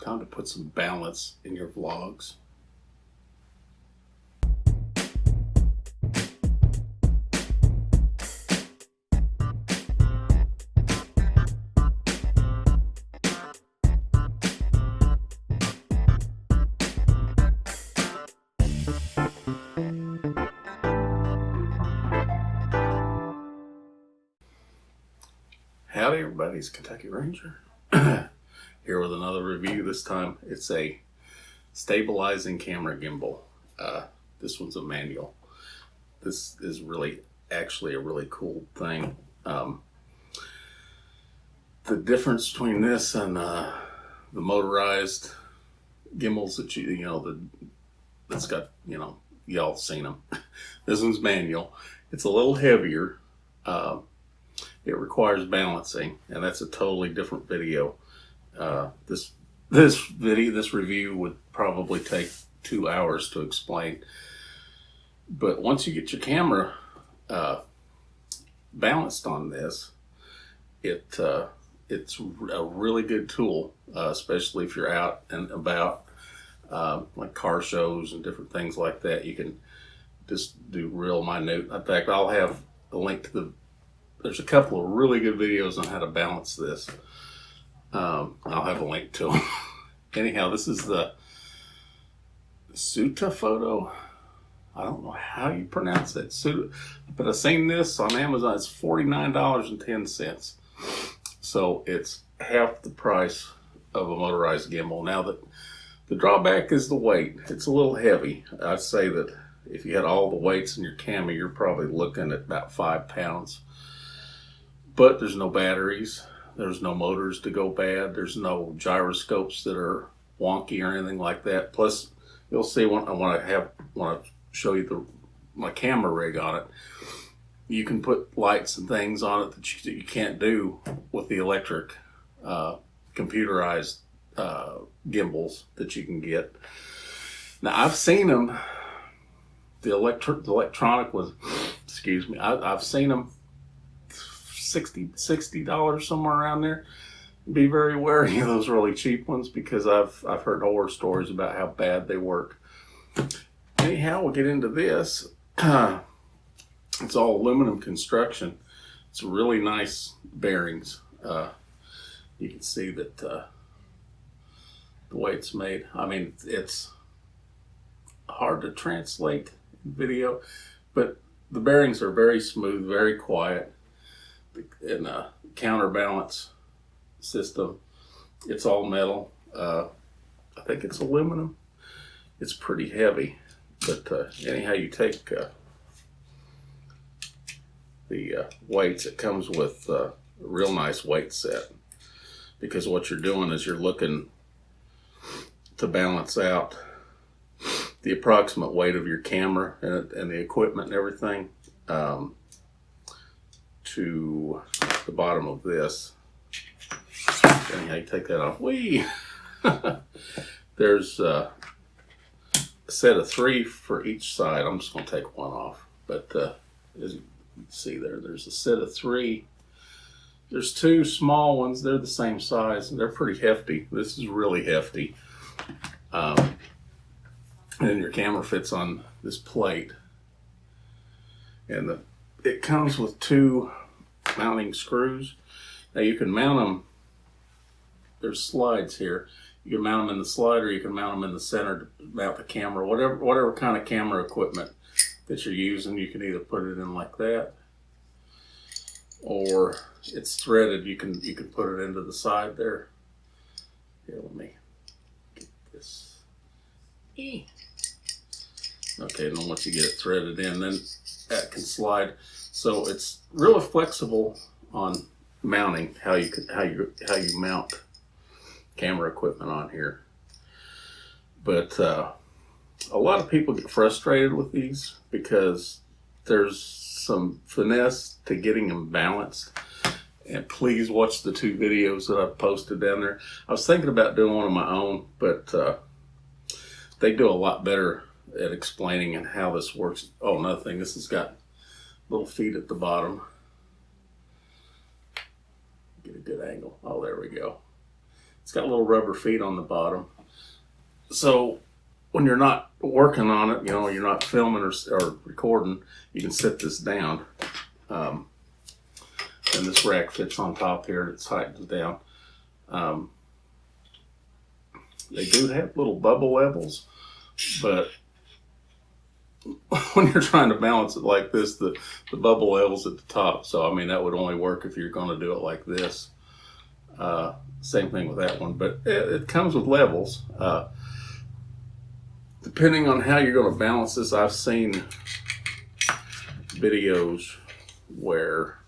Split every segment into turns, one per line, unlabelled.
Time to put some balance in your vlogs. Howdy everybody, it's Kentucky Ranger here with another review. This time it's a stabilizing camera gimbal. This one's a manual. This is actually a really cool thing. The difference between this and the motorized gimbals that that's got, y'all seen them. This one's manual. It's a little heavier. It requires balancing, and that's a totally different video. This review would probably take 2 hours to explain. But once you get your camera balanced on this, it's a really good tool, especially if you're out and about, like car shows and different things like that. You can just do real minute. In fact, I'll have a link to there's a couple of really good videos on how to balance this. I'll have a link to them. Anyhow, this is the SUTEFOTO. I don't know how you pronounce it. But I've seen this on Amazon. It's $49.10. So it's half the price of a motorized gimbal. Now, the drawback is the weight. It's a little heavy. I'd say that if you had all the weights in your camera, you're probably looking at about 5 pounds. But there's no batteries, there's no motors to go bad, there's no gyroscopes that are wonky or anything like that. Plus, you'll see when I show you my camera rig on it, you can put lights and things on it that you can't do with the electric computerized gimbals that you can get. Now, I've seen them. The electronic was, excuse me, I've seen them $60 somewhere around there. Be very wary of those really cheap ones, because I've heard horror stories about how bad they work. Anyhow, we'll get into this. It's all aluminum construction. It's really nice bearings. You can see that the way it's made. I mean, it's hard to translate in video, but the bearings are very smooth, very quiet. In a counterbalance system, it's all metal. I think it's aluminum. It's pretty heavy, but anyhow, you take the weights. It comes with a real nice weight set, because what you're doing is you're looking to balance out the approximate weight of your camera and the equipment and everything. To the bottom of this. Anyhow, you take that off. Whee! There's a set of 3 for each side. I'm just going to take one off. But as you can see there's a set of 3. There's 2 small ones. They're the same size, and they're pretty hefty. This is really hefty. And your camera fits on this plate. And it comes with 2 mounting screws. Now you can mount them, there's slides here. You can mount them in the slide, or you can mount them in the center to mount the camera. Whatever kind of camera equipment that you're using, you can either put it in like that, or it's threaded. You can put it into the side there. Here, let me get this. Okay, and then once you get it threaded in, then that can slide. So it's really flexible on mounting, how you mount camera equipment on here. But a lot of people get frustrated with these because there's some finesse to getting them balanced. And please watch the 2 videos that I've posted down there. I was thinking about doing one of my own, but they do a lot better at explaining and how this works. Oh, another thing, this has got little feet at the bottom. Get a good angle. Oh, there we go. It's got little rubber feet on the bottom. So when you're not working on it, you know, you're not filming or recording, you can sit this down. And this rack fits on top here. It tightens down. They do have little bubble levels, but when you're trying to balance it like this, the bubble level's at the top. So, I mean, that would only work if you're going to do it like this. Same thing with that one, but it comes with levels. Depending on how you're going to balance this, I've seen videos where,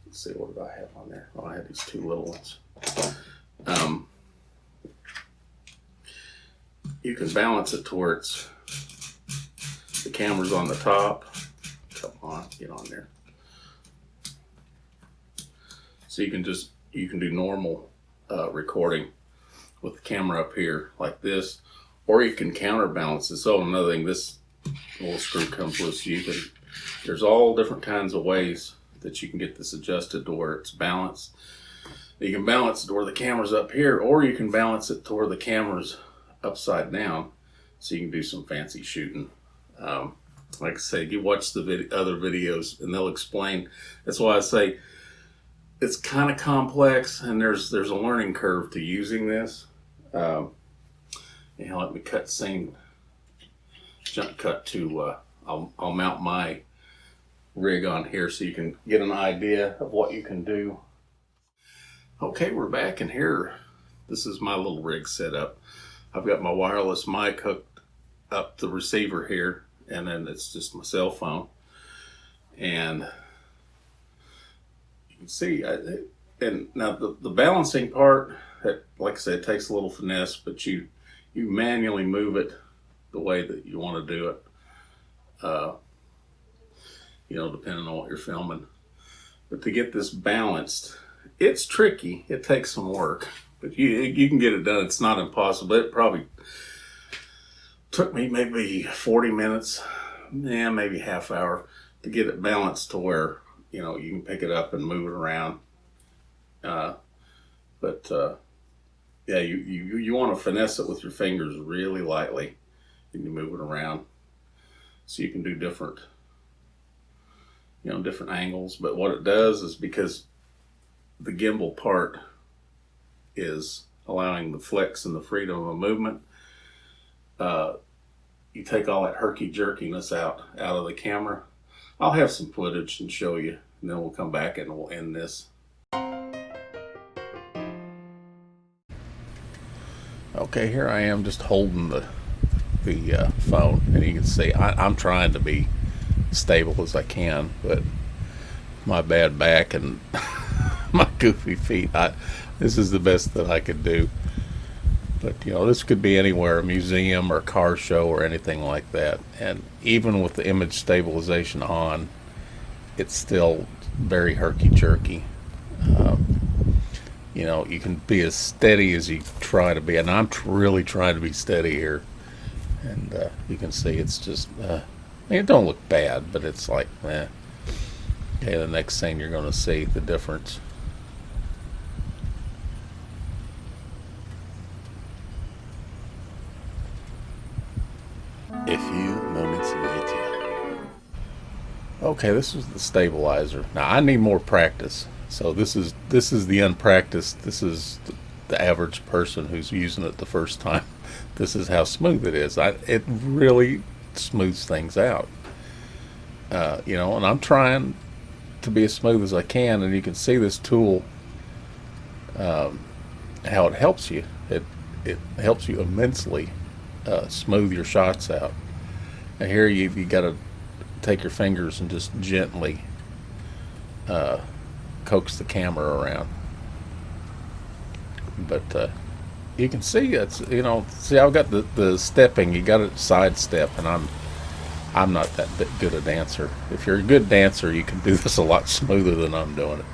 let's see, what did I have on there? Oh, I had these two little ones. You can balance it to where it's, the camera's on the top. Come on, get on there. So you can do normal recording with the camera up here like this, or you can counterbalance this. Oh, another thing, this little screw comes with, so you can, there's all different kinds of ways that you can get this adjusted to where it's balanced. You can balance it to where the camera's up here, or you can balance it to where the camera's upside down, so you can do some fancy shooting. Like I say, you watch the other videos and they'll explain. That's why I say it's kind of complex, and there's a learning curve to using this. Let me cut scene, jump cut to, I'll mount my rig on here so you can get an idea of what you can do. Okay, we're back, and here, this is my little rig setup. I've got my wireless mic hooked up the receiver here, and then it's just my cell phone. And you can see, and now the balancing part, like I said, it takes a little finesse, but you manually move it the way that you want to do it. You know, depending on what you're filming. But to get this balanced, it's tricky. It takes some work. But you can get it done. It's not impossible. It probably took me maybe 40 minutes, maybe half hour to get it balanced to where, you know, you can pick it up and move it around. Yeah, you want to finesse it with your fingers really lightly, and you move it around so you can do different, different angles. But what it does is, because the gimbal part is allowing the flex and the freedom of movement, you take all that herky-jerkiness out of the camera. I'll have some footage and show you, and then we'll come back and we'll end this. Okay, here I am just holding the phone, and you can see I'm trying to be stable as I can, but my bad back and my goofy feet, this is the best that I could do. But this could be anywhere, a museum or a car show or anything like that, and even with the image stabilization on, it's still very herky-jerky. You can be as steady as you try to be, and I'm really trying to be steady here. And you can see it's just, it don't look bad, but it's like, Okay, the next thing you're going to see the difference. A few moments later. Okay, this is the stabilizer. Now I need more practice. So this is the unpracticed. This is the average person who's using it the first time. This is how smooth it is. It really smooths things out. And I'm trying to be as smooth as I can, and you can see this tool, how it helps you. It helps you immensely smooth your shots out. Now here you got to take your fingers and just gently coax the camera around. But you can see it's, see, I've got the stepping. You got to sidestep, and I'm not that good a dancer. If you're a good dancer, you can do this a lot smoother than I'm doing it.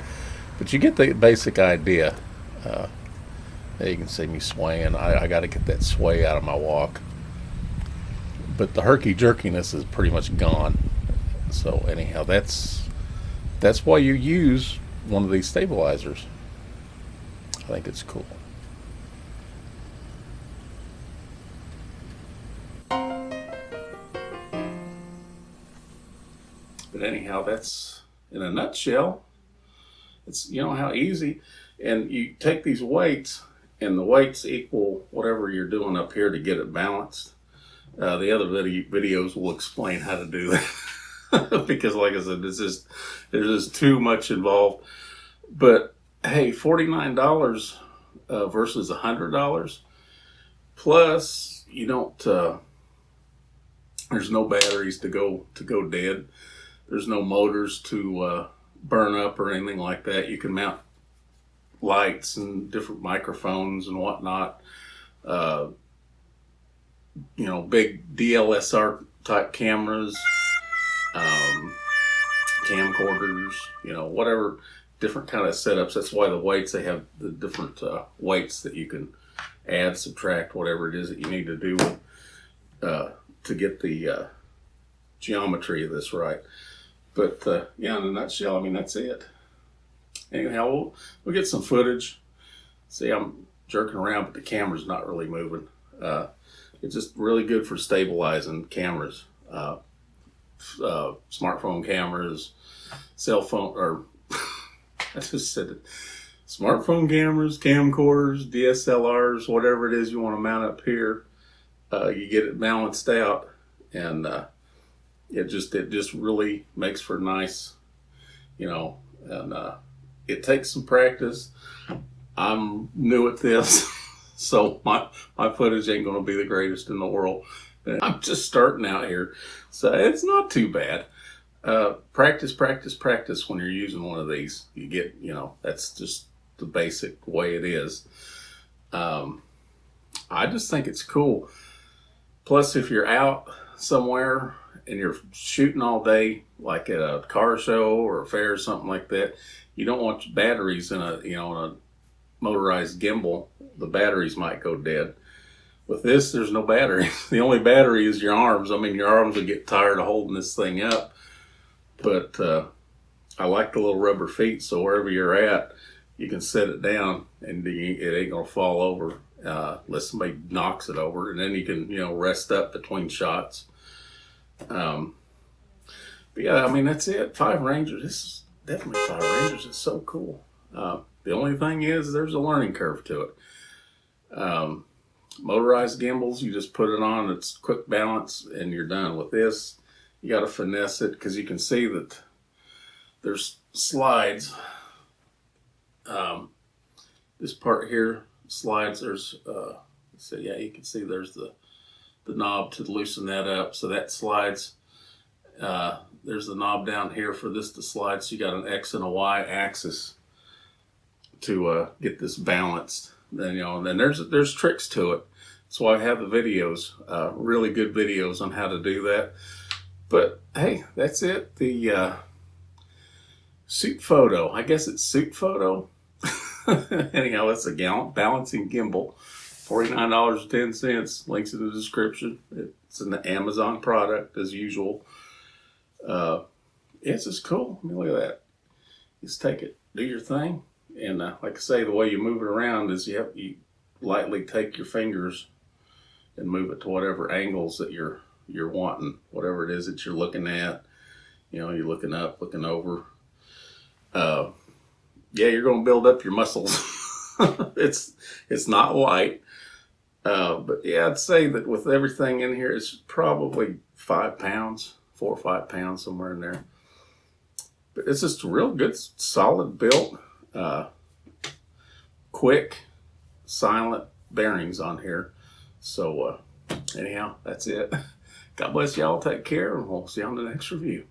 But you get the basic idea. You can see me swaying. I got to get that sway out of my walk. But the herky-jerkiness is pretty much gone. So anyhow, that's why you use one of these stabilizers. I think it's cool. But anyhow, that's in a nutshell. It's, you know, how easy. And you take these weights, and the weights equal whatever you're doing up here to get it balanced. The other videos will explain how to do that. Because like I said, there's just too much involved. But hey, $49 versus $100. Plus, you don't, there's no batteries to go dead. There's no motors to burn up or anything like that. You can mount lights and different microphones and whatnot. You know, big DLSR type cameras, camcorders, you know, whatever, different kind of setups. That's why the weights, they have the different weights that you can add, subtract, whatever it is that you need to do to get the geometry of this right. But yeah, in a nutshell, I mean, that's it. Anyhow, we'll get some footage. See, I'm jerking around, but the camera's not really moving. It's just really good for stabilizing cameras, smartphone cameras, cell phone, or I just said it. Smartphone cameras, camcorders, DSLRs, whatever it is you want to mount up here. You get it balanced out, and it just really makes for nice, you know, and it takes some practice. I'm new at this, so my footage ain't going to be the greatest in the world. I'm just starting out here, so it's not too bad. Practice, practice, practice when you're using one of these. You get, you know, that's just the basic way it is. I just think it's cool. Plus, if you're out somewhere and you're shooting all day, like at a car show or a fair or something like that, you don't want batteries in a, you know, in a motorized gimbal. The batteries might go dead. With this, there's no battery. The only battery is your arms. I mean, your arms will get tired of holding this thing up. But I like the little rubber feet, so wherever you're at, you can set it down and it ain't gonna fall over unless somebody knocks it over, and then you can, you know, rest up between shots. But yeah, I mean, that's it. 5 Rangers. This is definitely 5 Rangers. It's so cool. The only thing is there's a learning curve to it. Motorized gimbals, you just put it on, it's quick balance, and you're done. With this, you got to finesse it, because you can see that there's slides. This part here slides. There's so yeah, you can see there's the knob to loosen that up, so that slides. There's the knob down here for this to slide, so you got an X and a Y axis to get this balanced. Then, you know, and then there's tricks to it. That's why I have the videos, really good videos on how to do that. But hey, that's it. The SUTEFOTO. I guess it's SUTEFOTO. Anyhow, it's a balancing gimbal. $49.10. Links in the description. It's an Amazon product as usual. It's just cool. I mean, look at that. Just take it, do your thing, and like I say, the way you move it around is you lightly take your fingers and move it to whatever angles that you're wanting, whatever it is that you're looking at. You know, you're looking up, looking over. Yeah, you're going to build up your muscles. It's not light. But yeah, I'd say that with everything in here, it's probably 5 pounds, 4 or 5 pounds, somewhere in there. But it's just real good, solid built, quick, silent bearings on here. So anyhow, that's it. God bless y'all. Take care, and we'll see you on the next review.